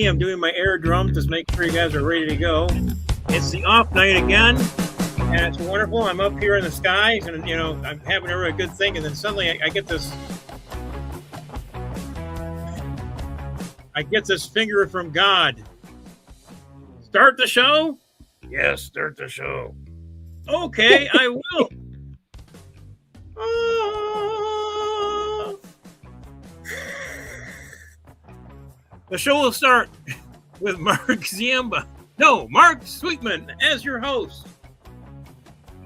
I'm doing my air drum to make sure you guys are ready to go. It's the off night again, and it's wonderful. I'm up here in the skies, and I'm having a really good thing, and then suddenly I get this. I get this finger from God. Start the show? Yes, start the show. Okay, I will. The show will start with Mark Sweetman as your host.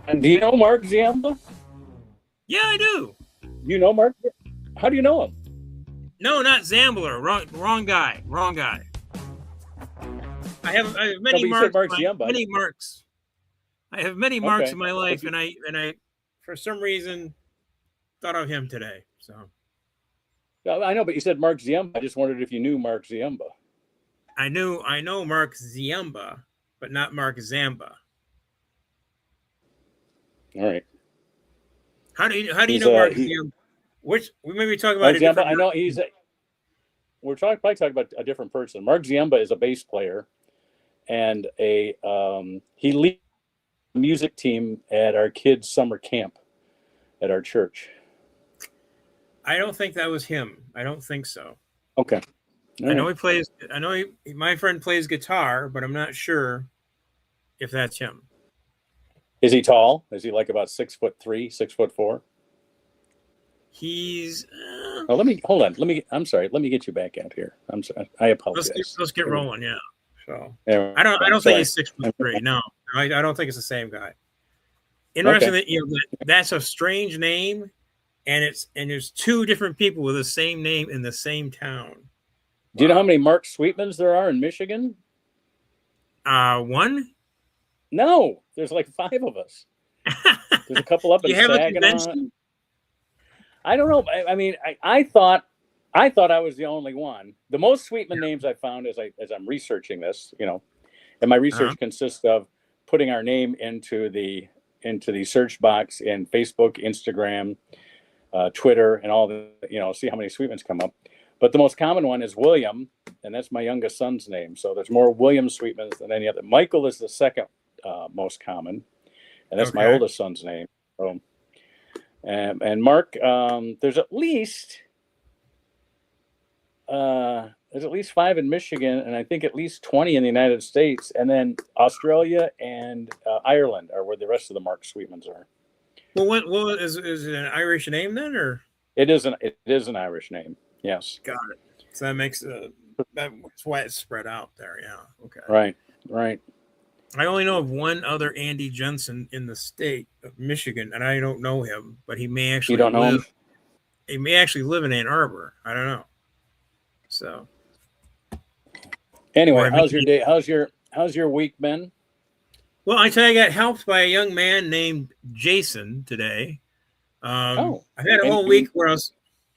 And do you know Mark Ziemba? Yeah, I do. You know Mark? How do you know him? No, not Zambler. Wrong guy. I have many Marks. Many Marks. I have many Marks in my life, and I for some reason thought of him today. So I know, but you said Mark Ziemba. I just wondered if you knew Mark Ziemba. I know Mark Ziemba, but not Mark Zamba. All right. How do you know Mark Ziemba? Which we may be talking about. Mark Ziemba, I know we're probably talking about a different person. Mark Ziemba is a bass player, and he leads the music team at our kids' summer camp at our church. I don't think that was him. I don't think so. Okay. I know he plays. I know my friend plays guitar, but I'm not sure if that's him. Is he tall? Is he like about 6'3", 6'4"? He's. Hold on. I'm sorry. Let me get you back out here. I'm sorry. I apologize. Let's get rolling. Yeah. So I don't think he's 6'3". No, I don't think it's the same guy. Interesting that that's a strange name, and there's two different people with the same name in the same town. Do you know how many Mark Sweetmans there are in Michigan? One. No, there's like 5 of us. There's a couple up in Saginaw. I don't know. I mean, I thought I was the only one. The most Sweetman names I found as I'm researching this, and my research consists of putting our name into the search box in Facebook, Instagram, Twitter, and all the see how many Sweetmans come up. But the most common one is William, and that's my youngest son's name. So there's more William Sweetmans than any other. Michael is the second most common, and that's my oldest son's name. So, and Mark, there's at least 5 in Michigan, and I think at least 20 in the United States, and then Australia and Ireland are where the rest of the Mark Sweetmans are. Well, what is it an Irish name then, or it is an Irish name? Yes. Got it. So that makes that's why it's spread out there. Yeah. Okay. Right. I only know of one other Andy Jensen in the state of Michigan, and I don't know him, but he may actually live in Ann Arbor. I don't know. So anyway, how's your day? How's your week been? Well, I tell you, I got helped by a young man named Jason today. I've had a whole week where I was.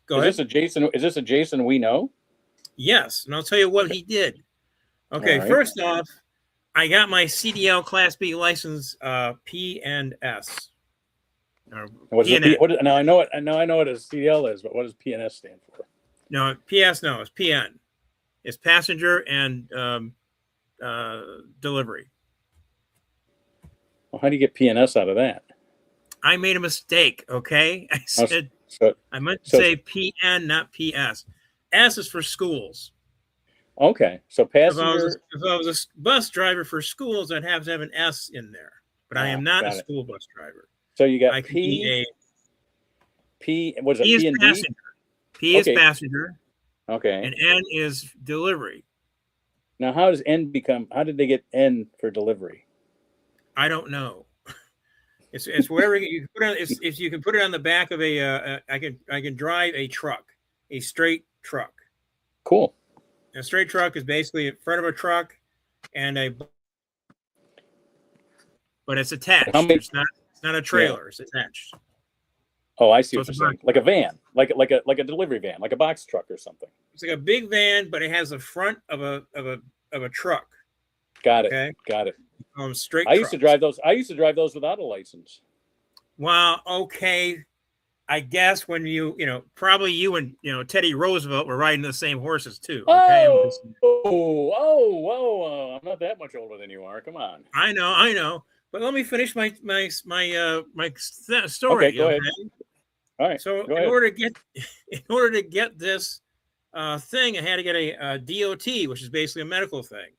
Is this a Jason we know? Yes, and I'll tell you what he did. Okay, first off, I got my CDL Class B license, P and S. Now I know what a CDL is, but what does P and S stand for? No, PS. No, it's PN. It's passenger and delivery. Well, how do you get P and S out of that? I made a mistake. Okay, I said I meant to say PN, not PS. S is for schools. Okay, so passenger. If I was a bus driver for schools, I'd have to have an S in there. But I am not a school bus driver. So you got P. Was it P and passenger. D? P is passenger. Okay. And N is delivery. Now, how did they get N for delivery? I don't know. It's wherever you put it. If you can put it on the back of I can drive a truck, a straight truck. Cool. A straight truck is basically in front of a truck, but it's attached. It's not a trailer. It's attached. Oh, I see what you're saying. Like a van, like a delivery van, like a box truck or something. It's like a big van, but it has the front of a truck. Got it. Okay? Got it. Straight. I used to drive those. without a license. Well, okay. I guess when probably you and Teddy Roosevelt were riding the same horses too. Okay. Oh, I'm not that much older than you are. Come on. I know. But let me finish my story. Okay, go ahead. All right. So in order to get this thing, I had to get a DOT, which is basically a medical thing.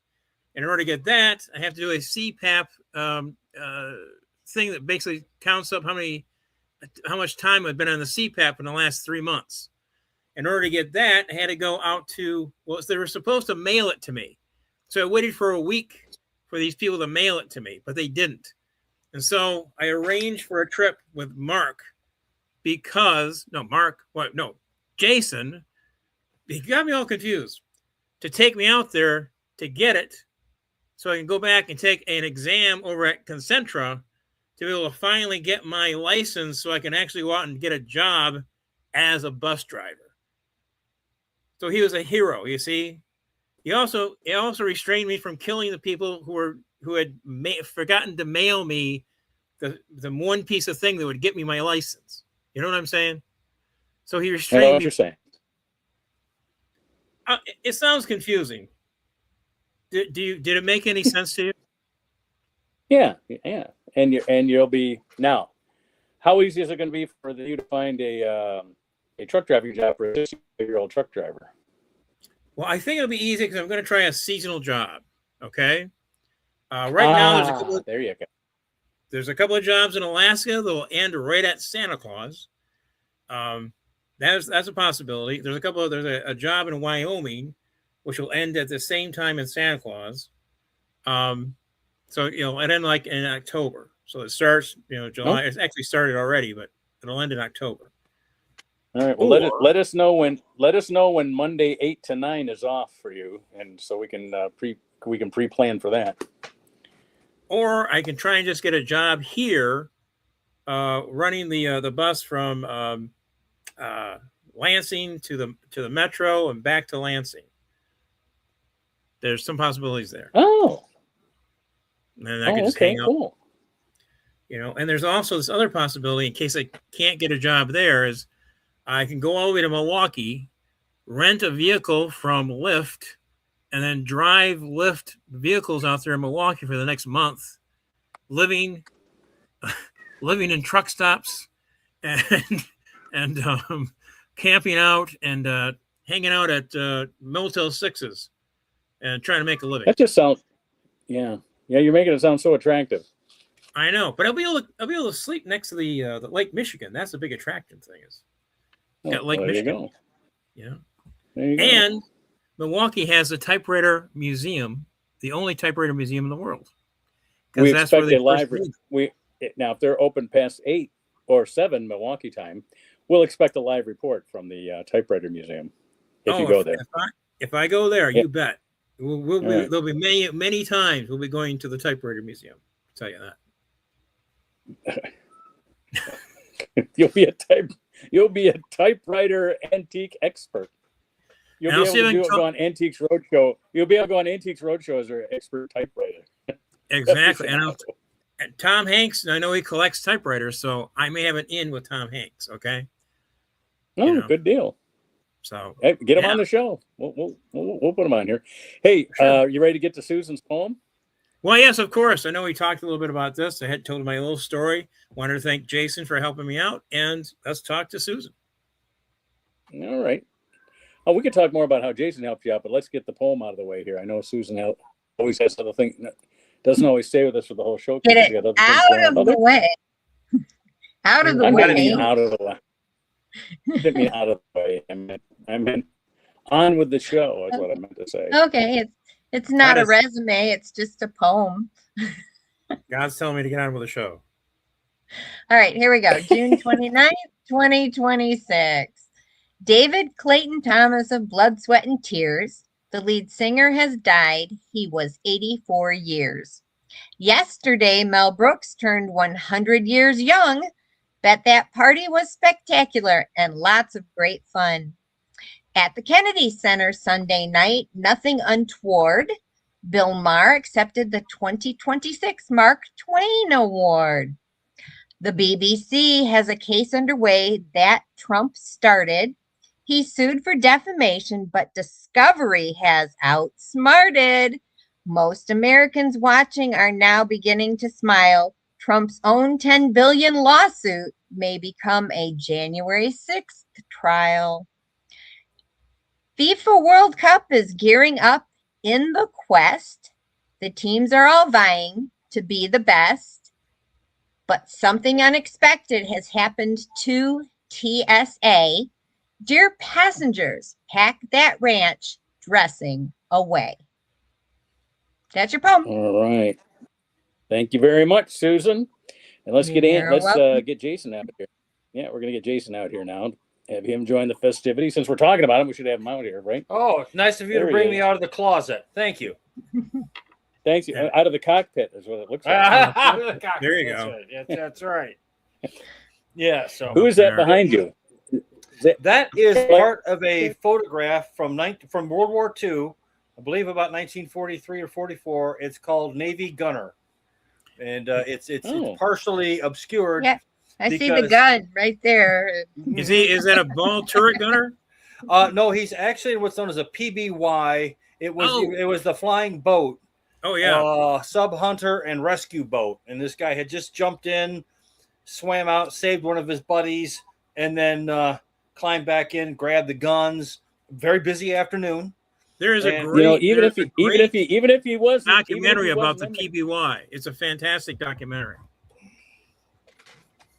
And in order to get that, I have to do a CPAP thing that basically counts up how much time I've been on the CPAP in the last 3 months. In order to get that, I had to go out to, they were supposed to mail it to me. So I waited for a week for these people to mail it to me, but they didn't. And so I arranged for a trip with Jason. He got me all confused, to take me out there to get it so I can go back and take an exam over at Concentra to be able to finally get my license so I can actually go out and get a job as a bus driver. So he was a hero, you see. He also restrained me from killing the people who had forgotten to mail me the one piece of thing that would get me my license. You know what I'm saying? So he restrained me. I know what you're saying. It sounds confusing. Did it make any sense to you? Yeah. And you'll be now. How easy is it going to be for you to find a truck driving job for a 60-year-old truck driver? Well, I think it'll be easy because I'm going to try a seasonal job. Okay. Right now, there's a couple of jobs in Alaska that will end right at Santa Claus. That's a possibility. There's a job in Wyoming, which will end at the same time in Santa Claus. So it end like in October. So it starts, July. It's actually started already, but it'll end in October. All right. Well, let us know when Monday 8 to 9 is off for you, and so we can pre-plan for that. Or I can try and just get a job here, running the bus from Lansing to the metro and back to Lansing. There's some possibilities there. Oh. And I could just hang out. Cool. And there's also this other possibility in case I can't get a job there is I can go all the way to Milwaukee, rent a vehicle from Lyft, and then drive Lyft vehicles out there in Milwaukee for the next month, living in truck stops and camping out and hanging out at Motel 6s and trying to make a living. That just sounds, yeah, you're making it sound so attractive. I know, but I'll be able to sleep next to the Lake Michigan. That's the big attraction thing is. Got Lake Michigan. Yeah. And Milwaukee has a typewriter museum, the only typewriter museum in the world. We expect a live. Now, if they're open past 8 or 7 Milwaukee time, we'll expect a live report from the typewriter museum. If you go there, if I go there, you bet. There'll be many times we'll be going to the typewriter museum. I'll tell you that. You'll be a typewriter antique expert. You'll be able to go on Antiques Roadshow. You'll be able to go on Antiques Roadshow as our expert typewriter. Exactly. And Tom Hanks, I know he collects typewriters, so I may have an in with Tom Hanks. Okay. Oh, good deal. So hey, get him on the show. We'll put him on here. Hey, sure. You ready to get to Susan's poem? Well, yes, of course. I know we talked a little bit about this. I had told my little story. Wanted to thank Jason for helping me out, and let's talk to Susan. All right. Oh, we could talk more about how Jason helped you out, but let's get the poem out of the way here. I know Susan always has other things. Doesn't always stay with us for the whole show. Get it out of the way. Out of the way. I didn't mean out of the way. I didn't mean out of the way. I meant on with the show is what I meant to say. Okay, it's not a resume. It's just a poem. God's telling me to get on with the show. All right, here we go. June 29th, 2026. David Clayton Thomas of Blood, Sweat, and Tears, the lead singer, has died. He was 84 years. Yesterday, Mel Brooks turned 100 years young. Bet that party was spectacular and lots of great fun. At the Kennedy Center Sunday night, nothing untoward. Bill Maher accepted the 2026 Mark Twain Award. The BBC has a case underway that Trump started. He sued for defamation, but Discovery has outsmarted. Most Americans watching are now beginning to smile. Trump's own $10 billion lawsuit may become a January 6th trial. FIFA World Cup is gearing up in the quest. The teams are all vying to be the best, but something unexpected has happened to TSA. Dear passengers, pack that ranch dressing away. That's your poem. All right. Thank you very much, Susan. And let's get Jason out here. Yeah, we're gonna get Jason out here now. Have him join the festivity. Since we're talking about him, we should have him out here, right? Oh, it's nice of you to bring me out of the closet. Thank you. Thanks. Yeah. Out of the cockpit is what it looks like. There you go. Right. That's right. Yeah. So who is that behind you? That is part of a photograph from World War II, I believe about 1943 or 44. It's called Navy Gunner, and it's partially obscured. Yeah, I see the gun right there. Is that a ball turret gunner? No, he's actually what's known as a PBY. It was the flying boat. Oh yeah, sub hunter and rescue boat, and this guy had just jumped in, swam out, saved one of his buddies, and then climbed back in, grabbed the guns. Very busy afternoon. There is a great, even if he was documentary about the PBY. It's a fantastic documentary.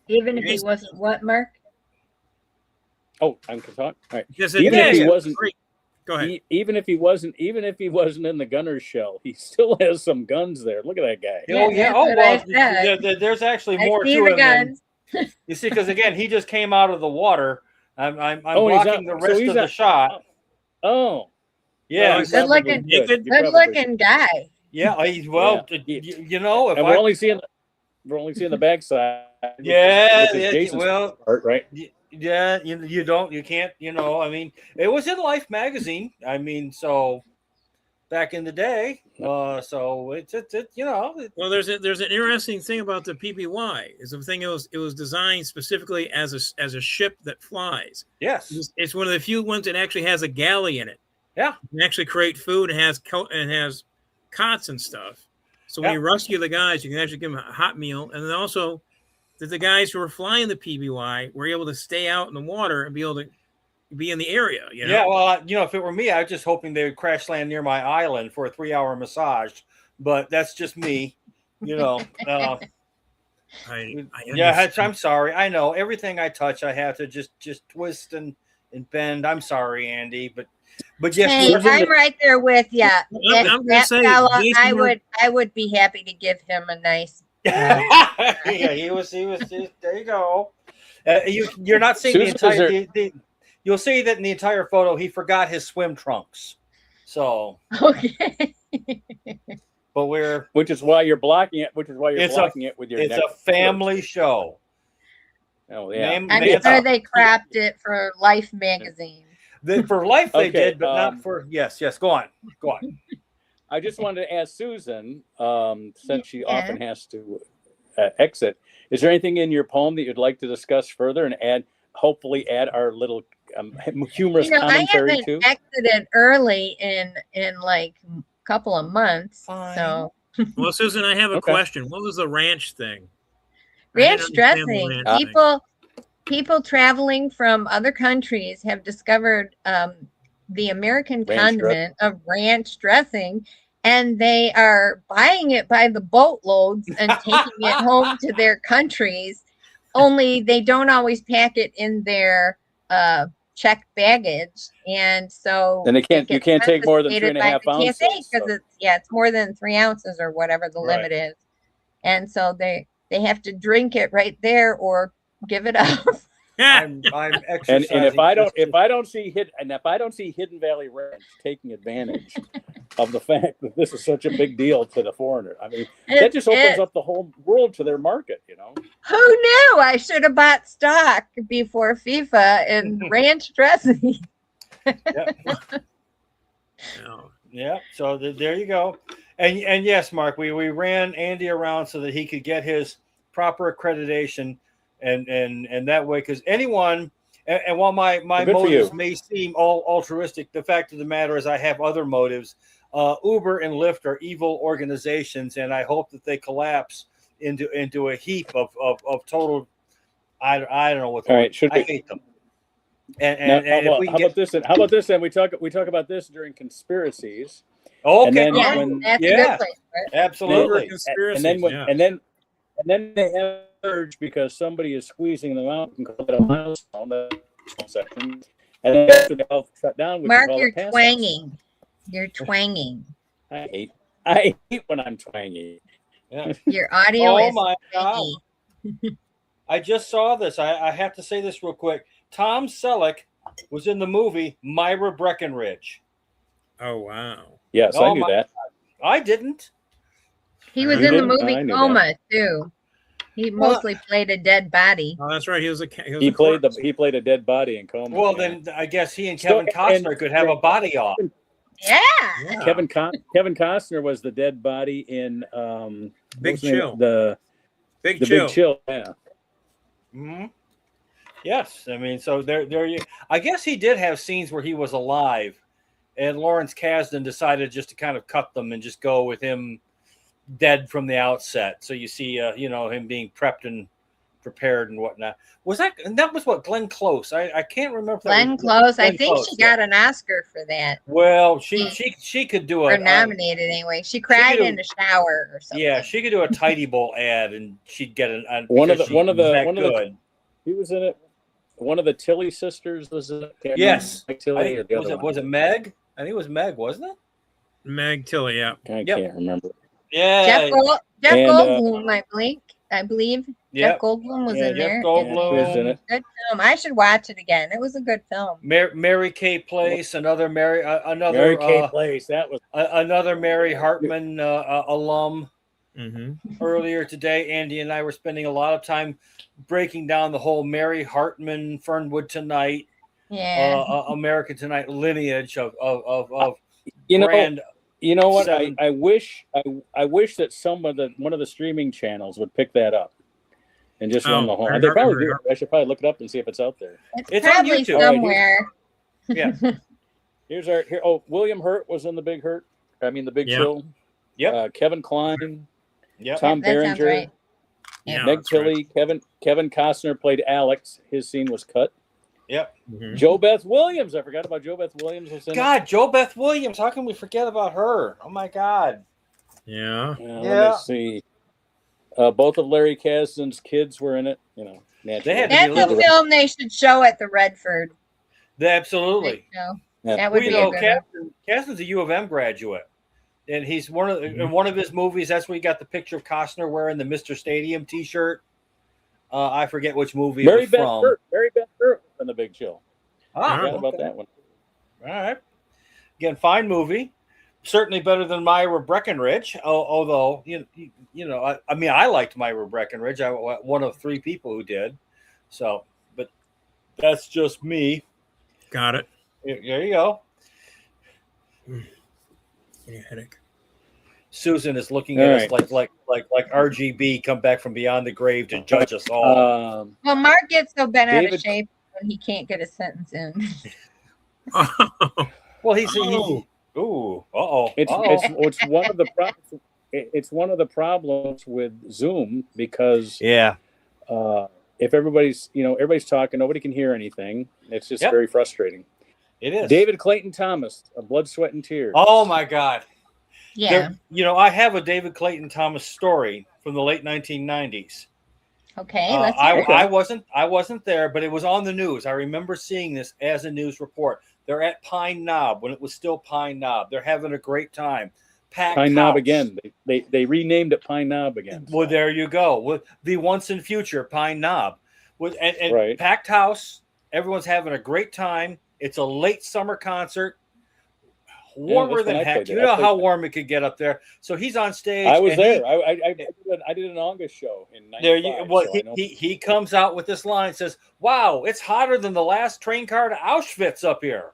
Even if he wasn't what, Mark? Oh, I'm going to talk. All right. Yes, even if he wasn't, go ahead. Even if he wasn't in the gunner's shell, he still has some guns there. Look at that guy. Oh yeah. Oh well, there's actually more to it. You see, because again, he just came out of the water. I'm blocking the rest of the shot. Oh. Yeah, good looking guy. Yeah, he's you know, if we're only seeing the backside. Yeah, part, right? Yeah, you can't, I mean, it was in Life magazine. I mean, so back in the day, so it's Well, there's an interesting thing about the PBY. Is the thing it was designed specifically as a ship that flies. Yes, it's one of the few ones that actually has a galley in it. Yeah, you can actually create food and has cots and stuff. So when you rescue the guys, you can actually give them a hot meal, and then also that the guys who were flying the PBY were able to stay out in the water and be able to be in the area. Yeah, well, if it were me, I was just hoping they would crash land near my island for a 3-hour massage, but that's just me, I'm sorry. I know everything I touch, I have to just twist and bend. I'm sorry, Andy, but yes, hey, I'm right there with you. I'm gonna say, I would be happy to give him a nice. Yeah, he was. There you go. You're not seeing the entire. You'll see that in the entire photo, he forgot his swim trunks. So okay. But which is why you're blocking it. Which is why you're blocking it with your. It's a family show. Oh yeah. I'm sure they crapped it for Life magazine. For Life they did, but not for. Yes. Go on. I just wanted to ask Susan, since she often has to exit, is there anything in your poem that you'd like to discuss further and hopefully add our little humorous commentary to? I haven't exited early in like a couple of months. Fine. So. Well, Susan, I have a question. What was the ranch thing? Ranch dressing. People traveling from other countries have discovered the American condiment of ranch dressing, and they are buying it by the boatloads and taking it home to their countries. Only they don't always pack it in their checked baggage, and so you can't take more than 3.5 ounces. Because it's more than 3 ounces or whatever the limit is, and so they have to drink it right there or give it up. I'm and if I don't see Hidden Valley Ranch taking advantage of the fact that this is such a big deal to the foreigner, I mean, that just opens up the whole world to their market, Who knew? I should have bought stock before FIFA and ranch dressing. Yeah. So there you go. And yes, Mark, we ran Andy around so that he could get his proper accreditation, and that way, because anyone, and while my motives may seem all altruistic, the fact of the matter is I have other motives. Uber and Lyft are evil organizations, and I hope that they collapse into a heap of total. I don't know what. All right, I hate them. And how about this? And how about this? And we talk about this during conspiracies. Okay. And then that's a good place. Absolutely. And then they have urge because somebody is squeezing them out and call it a milestone section. And then after they all shut down, Mark, you're twanging. You're twanging. I hate when I'm twanging. Yeah. Your audio is my twanging. God. I just saw this. I have to say this real quick. Tom Selleck was in the movie Myra Breckenridge. Oh, wow. Yes, I knew that. God. I didn't. He was in the movie Coma too. He mostly played a dead body. Oh, that's right. He played a dead body in Coma. Well, then I guess he and Kevin Costner could have a body off. Yeah. Kevin Costner was the dead body in Big Chill. Big Chill. Yeah. Mm-hmm. Yes, I mean, so there you. I guess he did have scenes where he was alive, and Lawrence Kasdan decided just to kind of cut them and just go with him dead from the outset. So you see, him being prepped and prepared and whatnot. That was what Glenn Close? I can't remember. Glenn Close. I think she got an Oscar for that. Well, she could do or nominated anyway. She cried in the shower or something. Yeah, she could do a Tidy Bowl ad and she'd get one of the. He was in it. One of the Tilly sisters was in it. Yes. Tilly was it Meg? I think it was Meg, wasn't it? Meg Tilly, yeah. I can't remember. Yeah. Jeff Goldblum, I believe. Yep. Jeff Goldblum was in there. Jeff Goldblum was in it. Good film. I should watch it again. It was a good film. Mary Kay Place, another Mary Kay Place. That was another Mary Hartman alum. Mm-hmm. Earlier today, Andy and I were spending a lot of time breaking down the whole Mary Hartman, Fernwood Tonight, American Tonight lineage of brand. You know what? I wish that one of the streaming channels would pick that up and just run the whole. They probably do. I should probably look it up and see if it's out there. It's probably on YouTube somewhere. Yeah. Here's William Hurt was in The Big Hurt. I mean, The Big Chill. Yep. Kevin Kline. Yep. Tom Berenger. Right. Yeah, Meg Tilly. Right. Kevin Costner played Alex. His scene was cut. Yep. Mm-hmm. Jo Beth Williams. I forgot about Jo Beth Williams. Jo Beth Williams. How can we forget about her? Oh my God. Yeah. Let me see. Both of Larry Kasdan's kids were in it. That's a film they should show at the Redford. Absolutely. That would be a good one. Kasdan's a U of M graduate, and he's in one of his movies. That's where you got the picture of Costner wearing the Mr. Stadium T-shirt. I forget which movie it was from. Mary Beth Hurt in The Big Chill. I forgot about that one. All right. Again, fine movie. Certainly better than Myra Breckenridge. Although I liked Myra Breckenridge. I was one of 3 people who did. So, but that's just me. Got it. There you go. Any headache. Susan is looking at us like RGB come back from beyond the grave to judge us all. Well, Mark gets so bent out of shape when he can't get a sentence in. Well, he's uh-oh. It's one of the problems. It's one of the problems with Zoom because if everybody's talking, nobody can hear anything. It's just very frustrating. It is. David Clayton Thomas, of Blood, Sweat, and Tears. Oh my God. Yeah. I have a David Clayton Thomas story from the late 1990s. Okay, let's hear it. I wasn't there, but it was on the news. I remember seeing this as a news report. They're at Pine Knob when it was still Pine Knob. They're having a great time. Pine Knob again. They renamed it Pine Knob again. Well, there you go. With the once and future Pine Knob. And packed house. Everyone's having a great time. It's a late summer concert. Warmer than heck. You know how warm it could get up there. So he's on stage. I was there. I did an August show in 95. He comes out with this line, says, "Wow, it's hotter than the last train car to Auschwitz up here."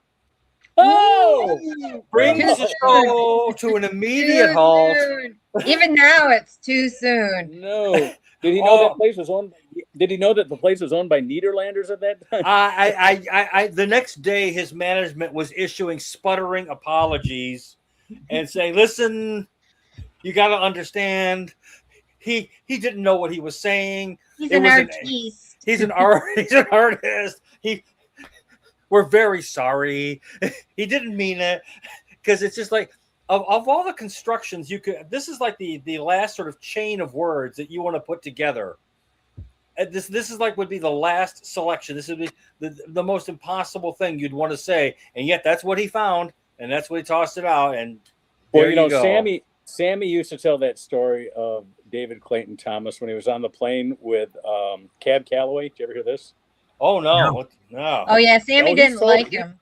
Oh, brings the show to an immediate halt. Even now, it's too soon. No. Did he know that place was owned? Did he know that the place was owned by Nederlanders at that time? The next day, his management was issuing sputtering apologies and saying, "Listen, you got to understand, he didn't know what he was saying. He's an artist. He's an artist. We're very sorry. He didn't mean it." Because it's just like, of all the constructions you could, this is like the last sort of chain of words that you want to put together. This is like would be the last selection. This would be the most impossible thing you'd want to say, and yet that's what he found, and that's what he tossed it out. And well, you know, Sammy used to tell that story of David Clayton Thomas when he was on the plane with Cab Calloway. Did you ever hear this? Oh no. Oh yeah, Sammy didn't like him.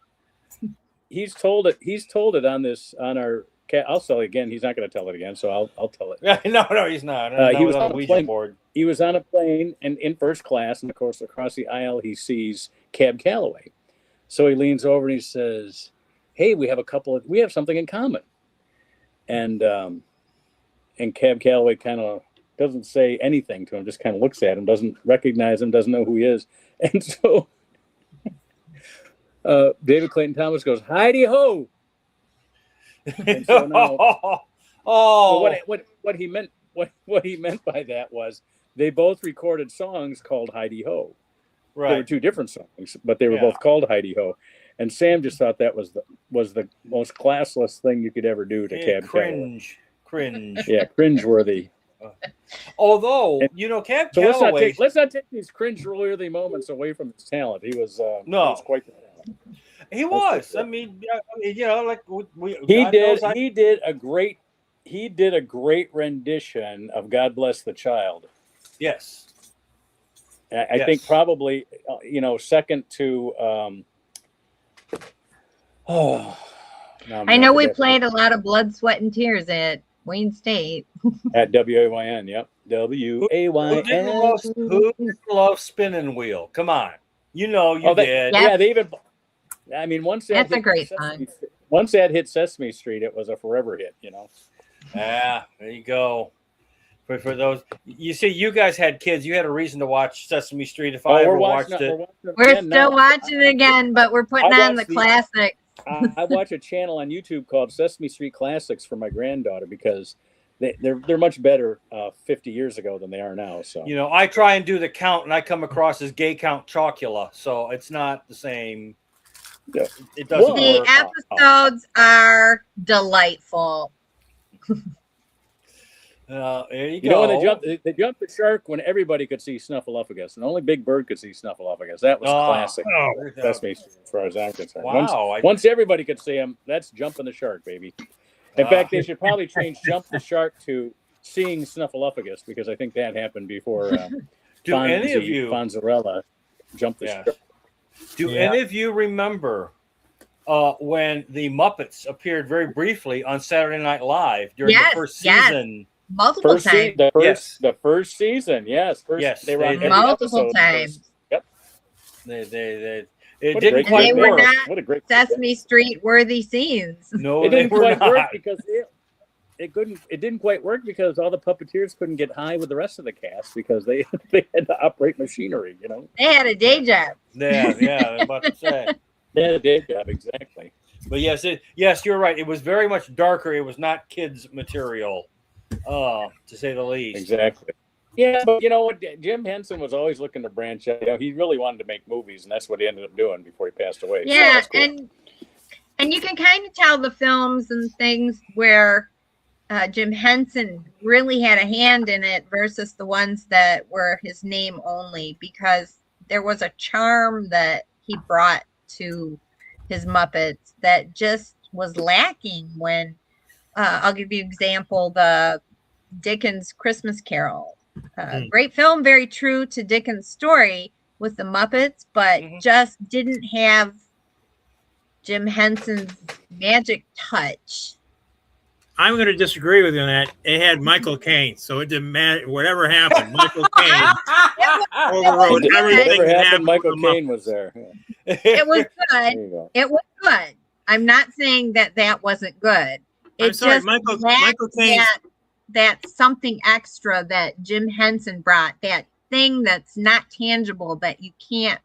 He's told it on our. I'll tell it again. He's not going to tell it again, so I'll tell it. No, he's not. He was on a plane. Board. He was on a plane and in first class, and of course, across the aisle, he sees Cab Calloway. So he leans over and he says, "Hey, we have something in common." And Cab Calloway kind of doesn't say anything to him, just kind of looks at him, doesn't recognize him, doesn't know who he is, and so David Clayton Thomas goes, "Heidi ho." And so now, so what he meant by that was they both recorded songs called Heidi Ho. Right. They were two different songs, but they were both called Heidi Ho. And Sam just thought that was the most classless thing you could ever do to Cab Calloway. Cringe. Yeah, cringeworthy. Although, Cab Calloway. Let's not take these cringe-worthy moments away from his talent. He was quite the talent. He was. I mean, like he did a great rendition of "God Bless the Child." Yes. I think probably second to. I know we played a lot of Blood, Sweat, and Tears at Wayne State. At WAYN, yep. WAYN. Who didn't love Spinning Wheel? Come on. You did. Yeah, they even. I mean, once that's a great song. Once that hit Sesame Street, it was a forever hit, Yeah, there you go. For those, you see, you guys had kids. You had a reason to watch Sesame Street. If I ever watched it, we're still watching it again, but we're putting on the classics. I watch a channel on YouTube called Sesame Street Classics for my granddaughter because they're much better 50 years ago than they are now. So I try and do the count, and I come across as Gay Count Chocula, so it's not the same. Yeah. It doesn't. The episodes are delightful. There you go. When they jumped the shark when everybody could see Snuffleupagus, and only Big Bird could see Snuffleupagus. That was classic. Sesame Street, as far as I'm concerned. Wow. Once everybody could see him, that's jumping the shark, baby. In fact, they should probably change "Jump the Shark" to "Seeing Snuffleupagus" because I think that happened before Fonzarella jumped the shark. Do any of you remember when the Muppets appeared very briefly on Saturday Night Live during the first season? Multiple times. The first season, yes. They were on multiple times. Yep. It didn't quite work. What a great Sesame Street worthy scenes. No, it didn't quite work because it didn't quite work because all the puppeteers couldn't get high with the rest of the cast because they had to operate machinery. They had a day job. Yeah. I was about to say they had a day job, exactly. But yes, you're right. It was very much darker. It was not kids material. To say the least. Exactly. Yeah, but you know what? Jim Henson was always looking to branch out. He really wanted to make movies, and that's what he ended up doing before he passed away. Yeah, so cool. and you can kind of tell the films and things where Jim Henson really had a hand in it versus the ones that were his name only, because there was a charm that he brought to his Muppets that just was lacking when I'll give you an example, the Dickens Christmas Carol. Great film, very true to Dickens' story with the Muppets, but just didn't have Jim Henson's magic touch. I'm going to disagree with you on that. It had Michael Caine, so it didn't matter. Whatever happened, Michael Caine overrode everything. Whatever happened, Michael Caine was there. It was good. It was good. I'm not saying that wasn't good. I'm sorry, Michael Caine. That's something extra that Jim Henson brought. That thing that's not tangible, that you can't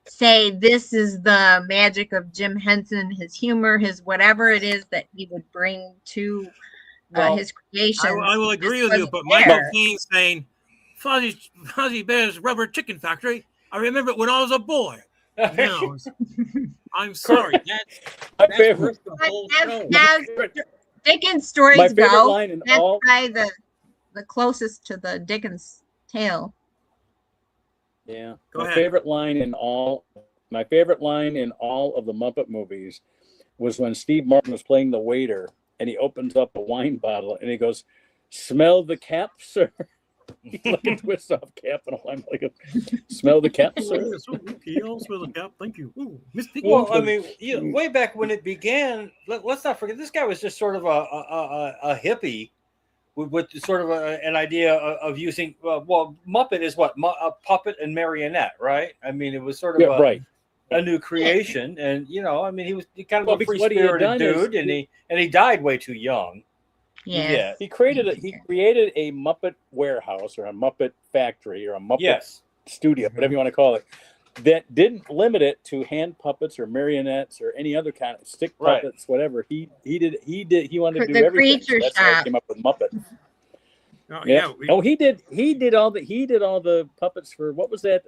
say this is the magic of Jim Henson, his humor, his whatever it is that he would bring to his creation. I will agree with you, but Michael Caine saying, Fuzzy Bear's Rubber Chicken Factory, I remember it when I was a boy. No, I'm sorry. That's worth the whole show. As Dickens stories go, that's probably the closest to the Dickens tale. Yeah. My favorite line in all of the Muppet movies was when Steve Martin was playing the waiter and he opens up a wine bottle and he goes, "Smell the cap, sir." He's like a twist off cap, and I'm like, "Smell the cap, sir." Smell the cap. Thank you. Ooh, well, I mean, way back when it began, let's not forget this guy was just sort of a hippie with sort of an idea of using. Well, Muppet is what a puppet and marionette, right? I mean, it was sort of a new creation, and I mean, he was kind of a free spirited dude, and he died way too young. Yeah, he created a Muppet warehouse or a Muppet factory or a Muppet studio, whatever you want to call it, that didn't limit it to hand puppets or marionettes or any other kind of stick puppets, whatever. He wanted to do everything. So that's how he came up with Muppet. Oh yeah. He did all the puppets for what was that?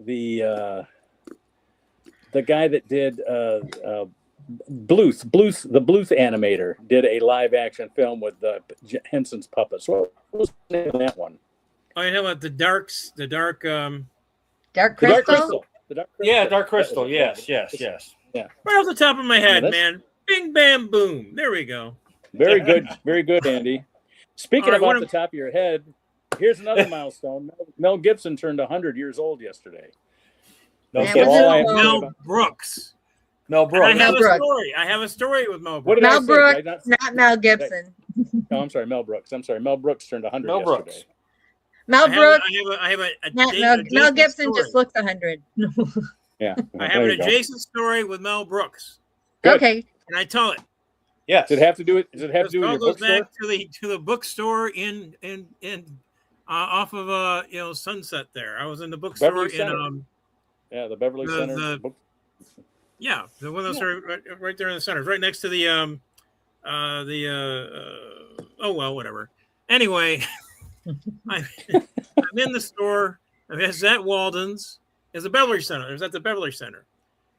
The guy that did Bluth, the Bluth animator, did a live action film with Henson's puppets. What was the name of that one? Oh, you know what? Dark Crystal? Dark Crystal. Yeah, Dark Crystal. Yes. Yeah. Right off the top of my head, man. Bing, bam, boom. There we go. Very good, Andy. Speaking of off the top of your head, here's another milestone. Mel Gibson turned 100 years old yesterday. Mel Brooks. Mel Brooks. I have a story with Mel Brooks. Mel Brooks, not Mel Gibson. No, I'm sorry, Mel Brooks. Mel Brooks turned 100 yesterday. Mel Brooks. Mel Gibson story. just looks 100. Yeah. I have an adjacent story with Mel Brooks. Good. Okay. Can I tell it? Yes. Does it have to do with your bookstore? Goes back to the bookstore in off of Sunset there. I was in the bookstore in the Beverly Center. Yeah, the one that's right there in the center, right next to the whatever. Anyway, I'm in the store. It's at Walden's. It's the Beverly Center. It was at the Beverly Center.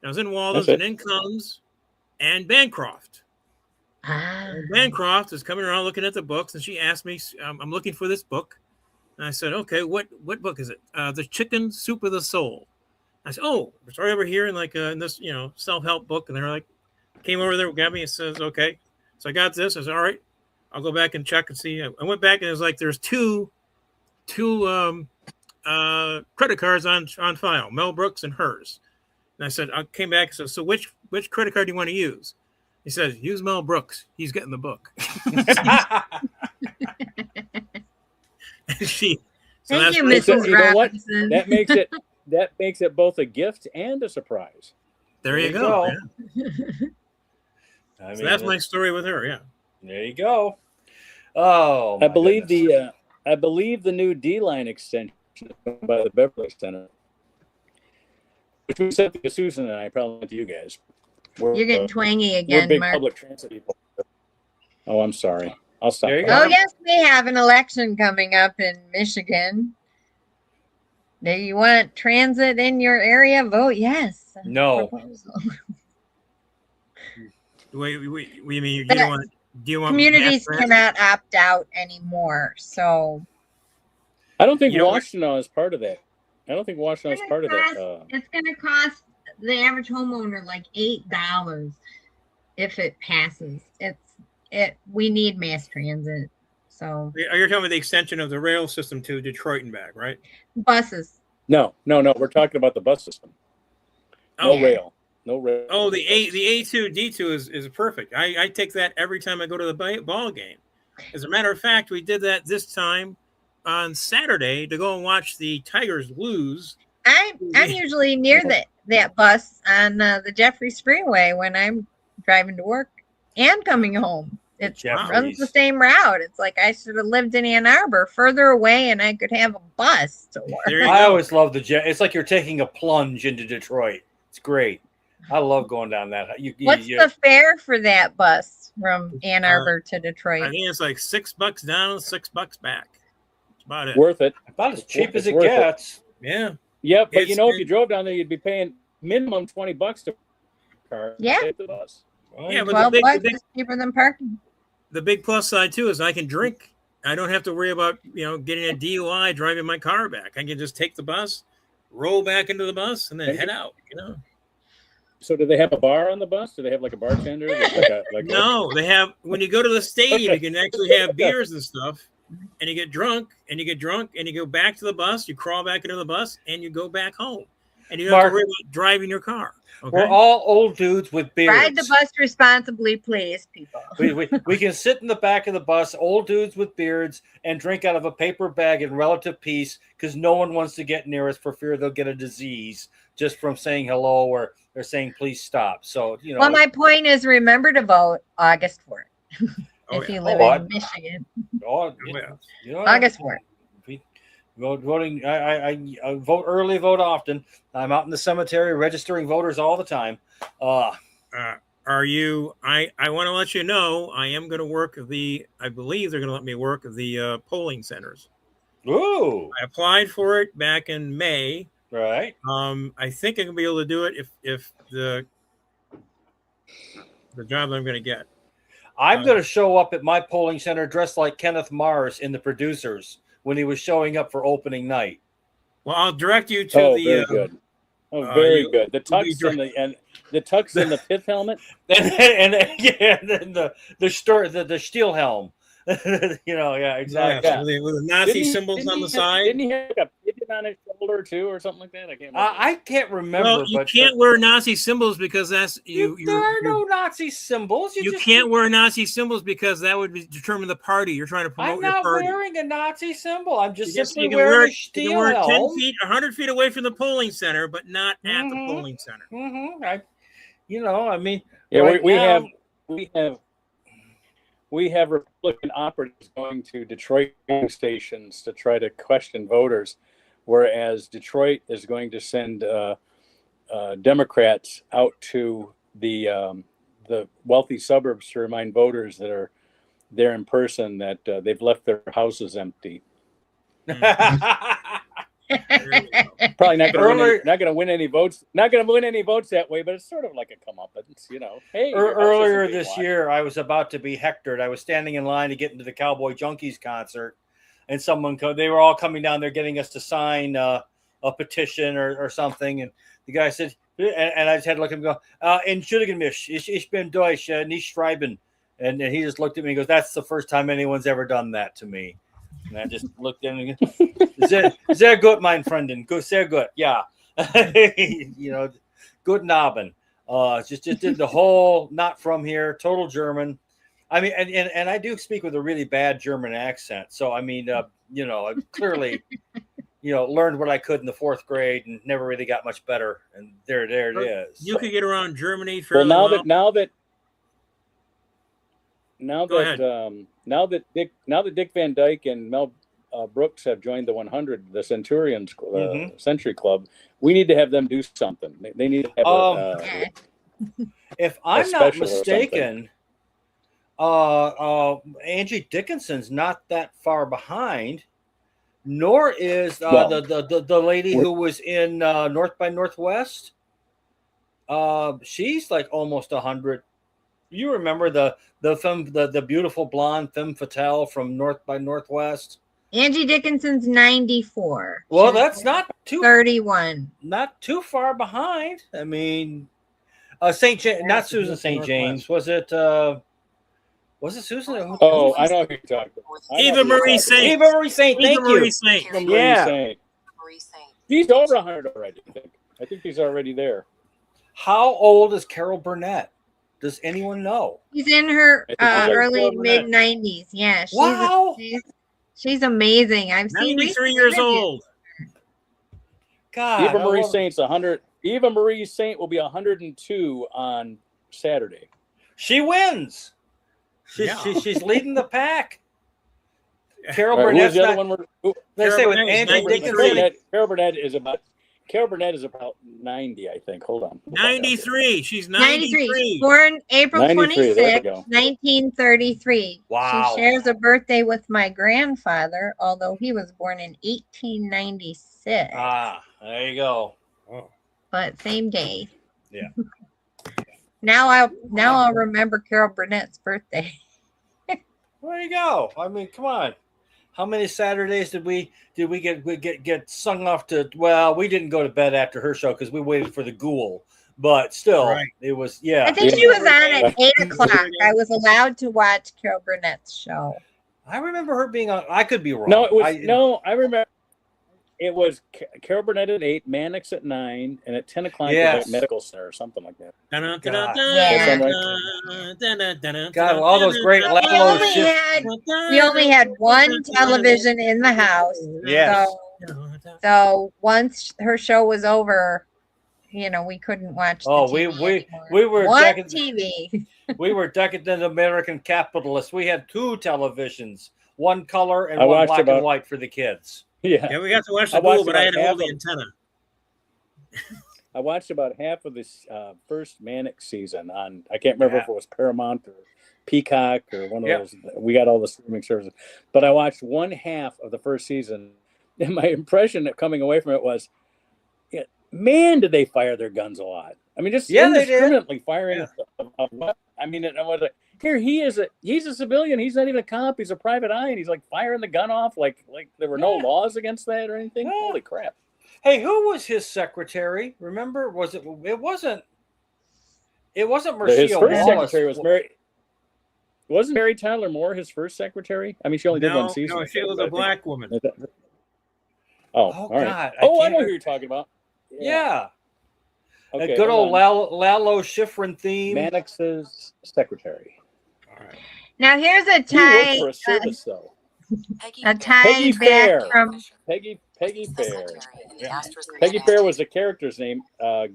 I was in Walden's, and in comes Anne Bancroft. And Bancroft is coming around looking at the books, and she asked me, "I'm looking for this book." And I said, "Okay, what book is it?" The Chicken Soup of the Soul. I said, "Oh, it's right over here in in this self-help book." And they're like, came over there, got me, and says, "Okay." So I got this. I said, "All right, I'll go back and check and see." I went back and it was like there's two credit cards on file, Mel Brooks and hers. And I said, I came back and said, "So which credit card do you want to use?" He says, "Use Mel Brooks. He's getting the book." Thank you, Mrs. Robinson. That makes it both a gift and a surprise. There you go. So that's my story with her. Yeah. There you go. Oh, I believe the new D-line extension by the Beverly Center, which we sent to Susan and I, probably to you guys. You're getting twangy again, we're big Mark. Public transit people. Oh, I'm sorry. I'll stop. Oh, yes, we have an election coming up in Michigan. Do you want transit in your area? Vote yes. No. Wait, you mean you don't want? Do you want? Communities cannot opt out anymore. So. I don't think Washington is part of that. It's going to cost the average homeowner like $8 if it passes. We need mass transit. So you're talking about the extension of the rail system to Detroit and back, right? Buses. No. We're talking about the bus system. No rail. Oh, the A2 D2 is perfect. I take that every time I go to the ball game. As a matter of fact, we did that this time on Saturday to go and watch the Tigers lose I'm usually near that bus on the Jeffries Freeway when I'm driving to work and coming home. It runs the same route. It's like I should have lived in Ann Arbor, further away, and I could have a bus to work. I always love the jet. It's like you're taking a plunge into Detroit. It's great. I love going down that. What's the fare for that bus from Ann Arbor to Detroit? I think it's like $6 down, $6 back. That's about it. Worth it. About as cheap as it gets. Yeah. Yep. But if you drove down there, you'd be paying minimum $20 to car. Yeah. To take the bus. Yeah, but $12 is cheaper than parking. The big plus side too is I can drink. I don't have to worry about getting a DUI driving my car back. I can just take the bus, roll back into the bus, and then head out. So do they have a bar on the bus? Do they have like a bartender? No, they have. When you go to the stadium, you can actually have beers and stuff, and you get drunk, and you go back to the bus. You crawl back into the bus, and you go back home, and you don't have to worry about driving your car. Okay? We're all old dudes with beards. Ride the bus responsibly, please, people. we can sit in the back of the bus, old dudes with beards, and drink out of a paper bag in relative peace because no one wants to get near us for fear they'll get a disease just from saying hello or they're saying please stop. So, Well, my point is remember to vote August 4th if you live in Michigan. August 4th. Voting. I vote early, vote often. I'm out in the cemetery registering voters all the time. Are you? I want to let you know I am going to work I believe they're going to let me work the polling centers. Ooh! I applied for it back in May. Right. I think I'm going to be able to do it if the job that I'm going to get. I'm going to show up at my polling center dressed like Kenneth Mars in The Producers when he was showing up for opening night. Well, I'll direct you to the. Very good. Very good. The tux and the pith helmet, and then the steel helm. Yeah, exactly. Yeah. With the Nazi symbols on the side. Didn't he have a pigeon on his shoulder too, or something like that? I can't remember. Well, you can't wear Nazi symbols because that's there are no Nazi symbols. You can't wear Nazi symbols because that would determine the party you're trying to promote. I'm not your party. wearing a Nazi symbol. I'm just simply wearing a steel you can wear helm. 10 feet, 100 feet away from the polling center, but not at the polling center. We have Republican operatives going to Detroit stations to try to question voters, whereas Detroit is going to send Democrats out to the wealthy suburbs to remind voters that are there in person that they've left their houses empty. Probably not going to win any votes. Not going to win any votes that way, but it's sort of like a comeuppance, Hey, earlier this year, I was about to be hectored. I was standing in line to get into the Cowboy Junkies concert, and they were all coming down there getting us to sign a petition or something. And the guy said, and I just had to look at him and go, Entschuldigen mich, ich bin Deutsch, nicht schreiben. And he just looked at me and goes, that's the first time anyone's ever done that to me. And I just looked at him and goes, sehr gut, mein Freundin. Sehr gut. Yeah. Good Abend. Just did the whole not from here, total German. I mean, and I do speak with a really bad German accent. So, I mean, I clearly, learned what I could in the 4th grade and never really got much better. And there it is. You could get around Germany. Well, now that Dick Van Dyke and Mel Brooks have joined the 100, the Centurions Century Club, we need to have them do something. They need to have if I'm not mistaken, Angie Dickinson's not that far behind, nor is the lady who was in North by Northwest. She's like almost 100. You remember the beautiful blonde femme fatale from North by Northwest? Angie Dickinson's 94. Well, that's not too 31. Not too far behind. I mean, not Susan St. James. Was it Susan? Oh, I know who you're talking about. Eva Marie Saint. Eva Marie Saint. Thank you. Yeah. She's over 100 already. I think she's already there. How old is Carol Burnett? Does anyone know? She's in her early mid 90s. Yeah. Wow. She's amazing. I've seen 93 years old. God, Eva Marie Saint's 100. Eva Marie Saint will be 102 on Saturday. She wins. She's leading the pack. Carol Burnett's who's the other one? They say with Angie Dickinson. Carol Burnett is about 90, I think. Hold on. 93. She's 93. Born April 93, 26, 1933. Wow. She shares a birthday with my grandfather, although he was born in 1896. Ah, there you go. Oh. But same day. Yeah. Now I'll remember Carol Burnett's birthday. There you go. I mean, come on. How many Saturdays did we get sung off to? Well, we didn't go to bed after her show because we waited for the Ghoul. But still, It was I think she was on at 8:00. I was allowed to watch Carol Burnett's show. I remember her being on. I could be wrong. No, it was I remember. It was Carol Burnett at 8, Mannix at 9, and at 10 o'clock was Medical Center or something like that. God, all those great Lalo we only had one television in the house. Yes. So once her show was over, we couldn't watch. We were one TV. We were decadent American capitalists. We had 2 televisions, one color and one black and white for the kids. Yeah, we got to watch the Ghoul, but I had to hold the antenna. I watched about half of this first Mannix season on, I can't remember if it was Paramount or Peacock or one of those. We got all the streaming services. But I watched one half of the first season, and my impression of coming away from it was, man, did they fire their guns a lot. I mean, just indiscriminately firing. I mean, I was like, here he's a civilian. He's not even a cop. He's a private eye, and he's like firing the gun off like there were no laws against that or anything. Yeah. Holy crap! Hey, who was his secretary? Remember? Was it? It wasn't. It wasn't Marcia His first Wallace. secretary was Mary. Wasn't Mary Tyler Moore his first secretary? I mean, she only did one season. No, she was a black woman. Oh, all right. God! I know who you're talking about. Yeah. Okay, a good old Lalo Schifrin theme. Mannix's secretary. All right. Now here's a tie. For a service, though. A tie back from Peggy Fair. Yeah. Peggy Fair was the character's name.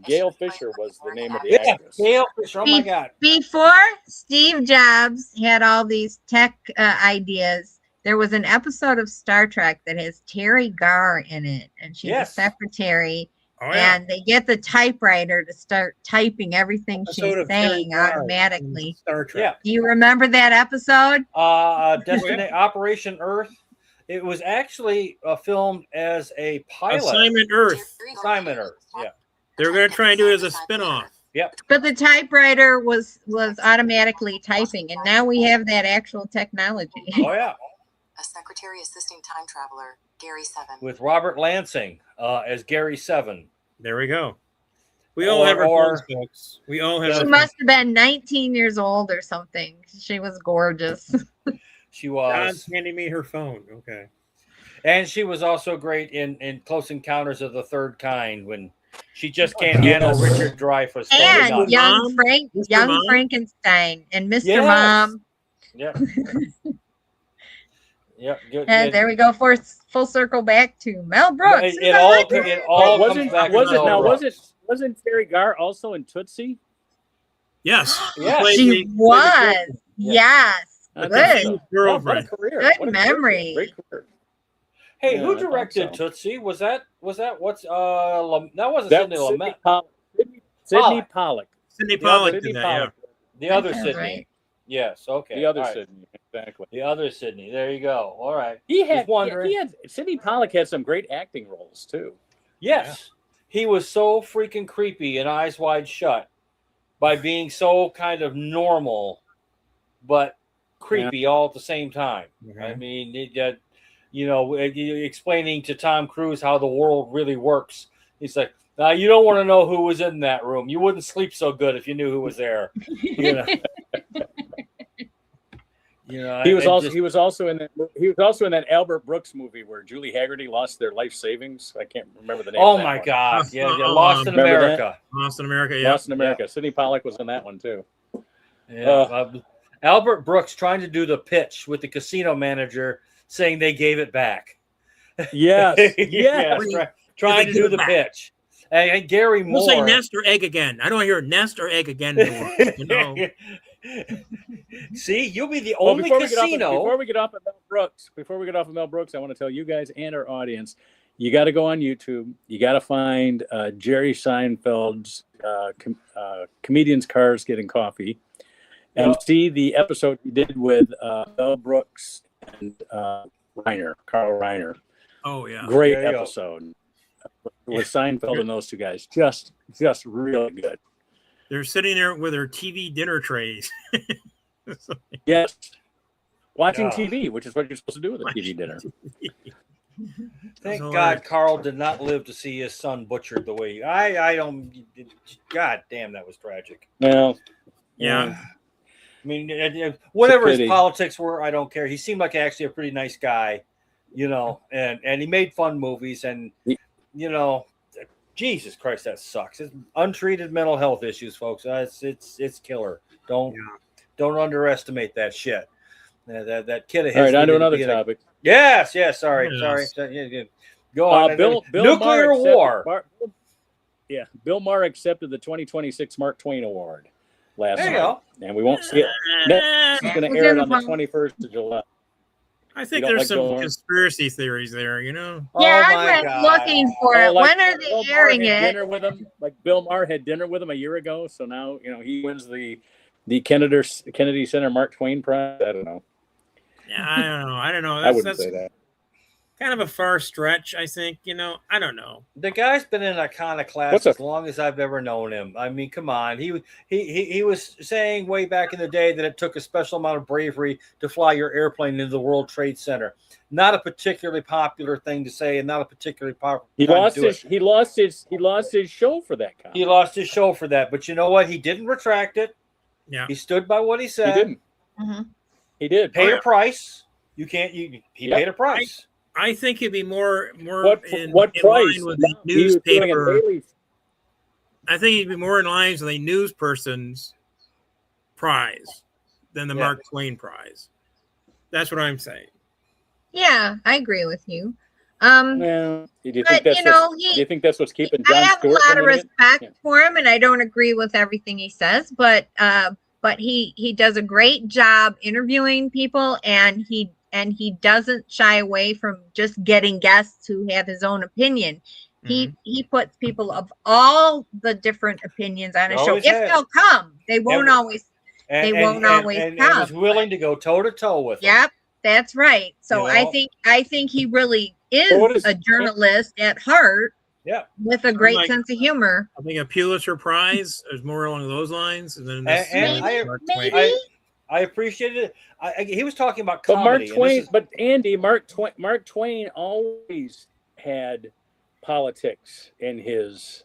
Gail Fisher was the name of the actress. Gail Fisher. Oh my God! Before Steve Jobs had all these tech ideas, there was an episode of Star Trek that has Terry Garr in it, and she's a secretary. Oh, yeah. And they get the typewriter to start typing everything she's saying automatically. Star Trek. Do you remember that episode? Operation Earth. It was actually filmed as a pilot. Assignment Earth. Yeah. They were going to try and do it as a spinoff. Yep. But the typewriter was automatically typing, and now we have that actual technology. Oh yeah. A secretary assisting time traveler, Gary 7. With Robert Lansing as Gary 7. There we go. We all have our phones, folks. We all have. She must have been 19 years old or something. She was gorgeous. She was. God's handing me her phone. Okay. And she was also great in Close Encounters of the Third Kind when she just can't handle Richard Dreyfuss. And young Frankenstein and Mr. Mom. Yep. Yep. And there we go. Full circle back to Mel Brooks. It all comes back. Wasn't Terry Garr also in Tootsie? Yes. She was. Yes. Good. Girlfriend. Good memory. Great career. Hey, who directed Tootsie? Was that what's that wasn't Sidney Lumet. Sidney Pollack. Sidney Pollack did that, yeah. The other Sidney. Right. Yes, okay. The other Sidney, exactly. The other Sidney. There you go. All right. Sidney Pollack had some great acting roles too. Yes. Yeah. He was so freaking creepy in Eyes Wide Shut by being so kind of normal, but creepy all at the same time. Mm-hmm. I mean, explaining to Tom Cruise how the world really works. He's like, now you don't want to know who was in that room. You wouldn't sleep so good if you knew who was there. He was also in that Albert Brooks movie where Julie Haggerty lost their life savings. I can't remember the name. Oh my God! Yeah, Lost in America. Lost in America. Yeah. Lost in America. Yeah. Sidney Pollack was in that one too. Yeah. Albert Brooks trying to do the pitch with the casino manager, saying they gave it back. Yes. Yes. trying to do the pitch. Hey, Gary Moore. We'll say nest or egg again. I don't hear nest or egg again. You know. See, you'll be the only casino. Before we get off of Mel Brooks, I want to tell you guys and our audience, you got to go on YouTube. You got to find Jerry Seinfeld's Comedians' Cars Getting Coffee, and see the episode he did with Mel Brooks and Carl Reiner. Oh yeah, great episode with Seinfeld and those two guys. Just really good. They're sitting there with their TV dinner trays. Yes, watching TV, which is what you're supposed to do with a TV dinner. Thank God Carl did not live to see his son butchered the way I don't. God damn, that was tragic. Well, yeah. I mean, whatever his politics were, I don't care. He seemed like actually a pretty nice guy, you know, and he made fun movies, and you know, Jesus Christ, that sucks. It's untreated mental health issues, folks. It's killer. Don't underestimate that shit. That kid of his. All right, on to another topic. Yes. Sorry. Go on. Bill nuclear war. Bill Maher accepted the 2026 Mark Twain Award last night. Go. And we won't see it. He's going to air it on the 21st of July. I think there's some conspiracy theories there, you know? Yeah, I've been looking for it. When are they airing it? Dinner with him, like Bill Maher had dinner with him a year ago, so now, you know, he wins the Kennedy Center Mark Twain Prize. I don't know. Yeah, I don't know. I wouldn't say that. Kind of a far stretch, I think. You know, I don't know. The guy's been in iconoclast as long as I've ever known him. I mean, come on. He was saying way back in the day that it took a special amount of bravery to fly your airplane into the World Trade Center. Not a particularly popular thing to say, and not a particularly popular. He lost his show for that. He lost his show for that, but you know what? He didn't retract it. Yeah, he stood by what he said. He didn't. Mm-hmm. He did. Paid a price. He paid a price. I think he'd be more in price? line with the newspaper. I think he'd be more in line with a news person's prize than the Mark Twain Prize. That's what I'm saying. Yeah, I agree with you. Do you think that's what's keeping Jon I have Stewart a lot of respect for him, and I don't agree with everything he says, but he does a great job interviewing people, and he doesn't shy away from just getting guests who have his own opinion. He puts people of all the different opinions on his show. If they'll come, they won't always come. And he's willing to go toe to toe with them. Yep, that's right. So I think he really is a journalist at heart. Yeah, with a great sense of humor. I think a Pulitzer Prize is more along those lines, and then maybe. I appreciated it. He was talking about comedy. Mark Twain always had politics in his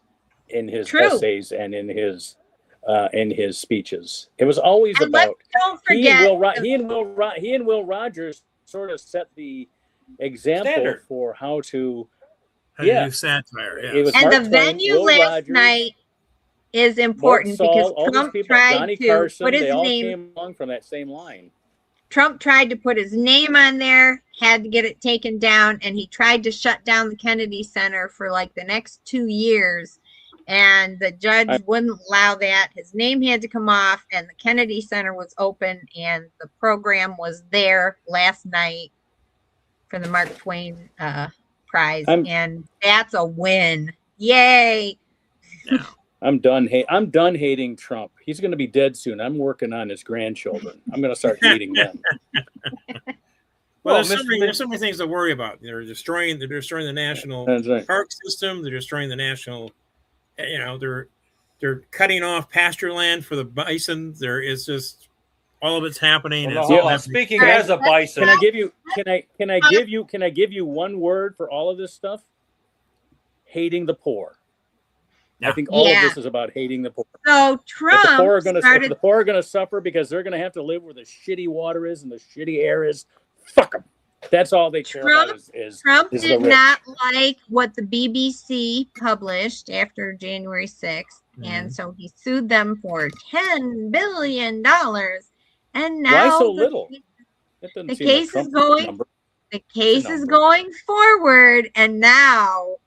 essays and in his speeches. It was always about. Don't forget, he and Will Rogers sort of set the example for how to. Do satire. Yeah. And the venue last night is important because Trump tried to put his name. Came along from that same line. Trump tried to put his name on there, had to get it taken down, and he tried to shut down the Kennedy Center for like the next 2 years. And the judge wouldn't allow that. His name had to come off, and the Kennedy Center was open, and the program was there last night for the Mark Twain Prize, and that's a win. Yay! Yeah. I'm done hating Trump. He's going to be dead soon. I'm working on his grandchildren. I'm going to start hating them. Well, there's so many things to worry about. They're destroying the national park system. They're destroying the national. You know, they're cutting off pasture land for the bison. There is just all of it's happening. Speaking as a bison, can I give you one word for all of this stuff? Hating the poor. Yeah. I think all of this is about hating the poor. So Trump, the poor are going to suffer because they're going to have to live where the shitty water is and the shitty air is. Fuck them. That's all they care about. Trump did not like what the BBC published after January 6th, and so he sued them for $10 billion. And now why so little? The case is going forward, and now